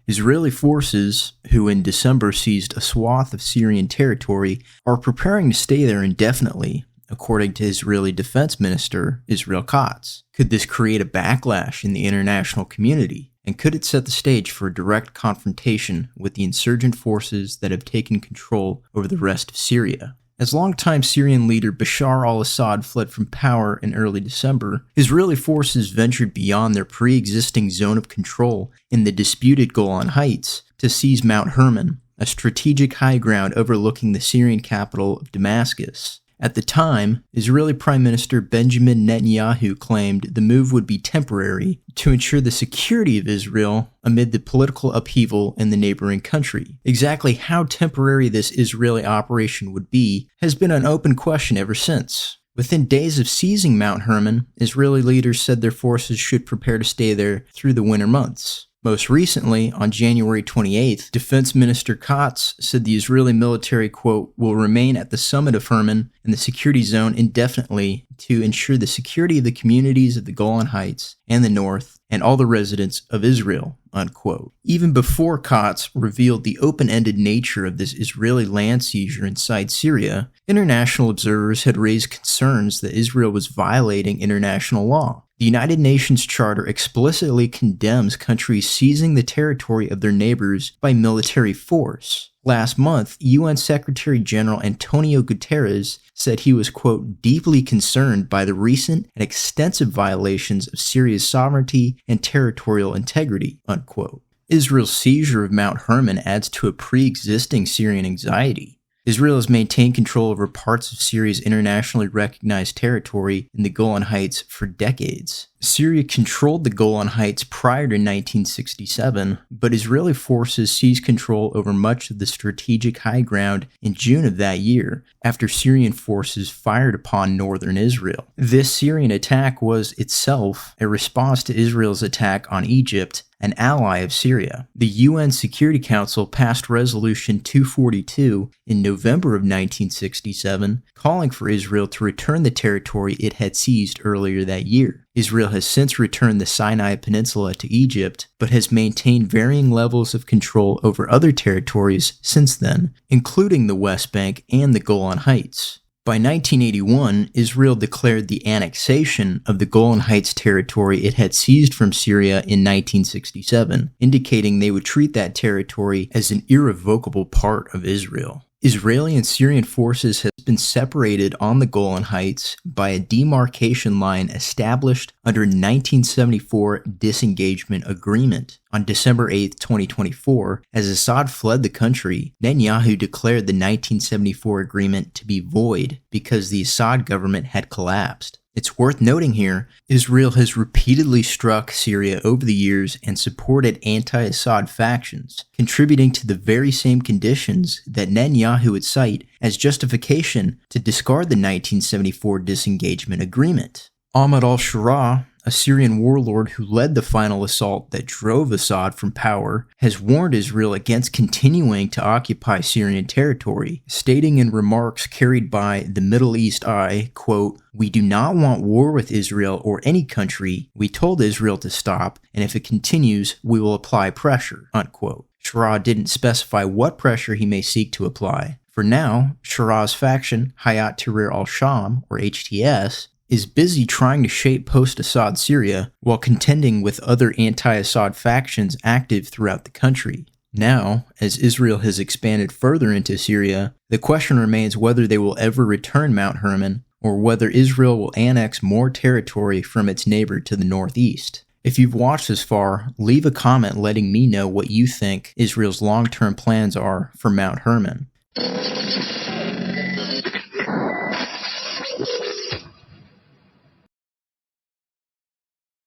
Israeli forces, who in December seized a swath of Syrian territory, are preparing to stay there indefinitely, according to Israeli Defense Minister Israel Katz. Could this create a backlash in the international community? And could it set the stage for a direct confrontation with the insurgent forces that have taken control over the rest of Syria? As longtime Syrian leader Bashar al-Assad fled from power in early December, Israeli forces ventured beyond their pre-existing zone of control in the disputed Golan Heights to seize Mount Hermon, a strategic high ground overlooking the Syrian capital of Damascus. At the time, Israeli Prime Minister Benjamin Netanyahu claimed the move would be temporary to ensure the security of Israel amid the political upheaval in the neighboring country. Exactly how temporary this Israeli operation would be has been an open question ever since. Within days of seizing Mount Hermon, Israeli leaders said their forces should prepare to stay there through the winter months. Most recently, on January 28th, Defense Minister Katz said the Israeli military, quote, will remain at the summit of Hermon in the security zone indefinitely to ensure the security of the communities of the Golan Heights and the north and all the residents of Israel, unquote. Even before Katz revealed the open-ended nature of this Israeli land seizure inside Syria, international observers had raised concerns that Israel was violating international law. The United Nations Charter explicitly condemns countries seizing the territory of their neighbors by military force. Last month, UN Secretary General Antonio Guterres said he was, quote, deeply concerned by the recent and extensive violations of Syria's sovereignty and territorial integrity, unquote. Israel's seizure of Mount Hermon adds to a pre-existing Syrian anxiety. Israel has maintained control over parts of Syria's internationally recognized territory in the Golan Heights for decades. Syria controlled the Golan Heights prior to 1967, but Israeli forces seized control over much of the strategic high ground in June of that year, after Syrian forces fired upon northern Israel. This Syrian attack was itself a response to Israel's attack on Egypt, an ally of Syria. The UN Security Council passed Resolution 242 in November of 1967, calling for Israel to return the territory it had seized earlier that year. Israel has since returned the Sinai Peninsula to Egypt, but has maintained varying levels of control over other territories since then, including the West Bank and the Golan Heights. By 1981, Israel declared the annexation of the Golan Heights territory it had seized from Syria in 1967, indicating they would treat that territory as an irrevocable part of Israel. Israeli and Syrian forces have been separated on the Golan Heights by a demarcation line established under a 1974 disengagement agreement. On December 8, 2024, as Assad fled the country, Netanyahu declared the 1974 agreement to be void because the Assad government had collapsed. It's worth noting here, Israel has repeatedly struck Syria over the years and supported anti-Assad factions, contributing to the very same conditions that Netanyahu would cite as justification to discard the 1974 disengagement agreement. Ahmad al-Shara, a Syrian warlord who led the final assault that drove Assad from power, has warned Israel against continuing to occupy Syrian territory, stating in remarks carried by the Middle East Eye, quote, "We do not want war with Israel or any country. We told Israel to stop, and if it continues, we will apply pressure," unquote. Shara didn't specify what pressure he may seek to apply. For now, Shara's faction, Hayat Tahrir al-Sham, or HTS, is busy trying to shape post-Assad Syria while contending with other anti-Assad factions active throughout the country. Now, as Israel has expanded further into Syria, the question remains whether they will ever return Mount Hermon or whether Israel will annex more territory from its neighbor to the northeast. If you've watched this far, leave a comment letting me know what you think Israel's long-term plans are for Mount Hermon.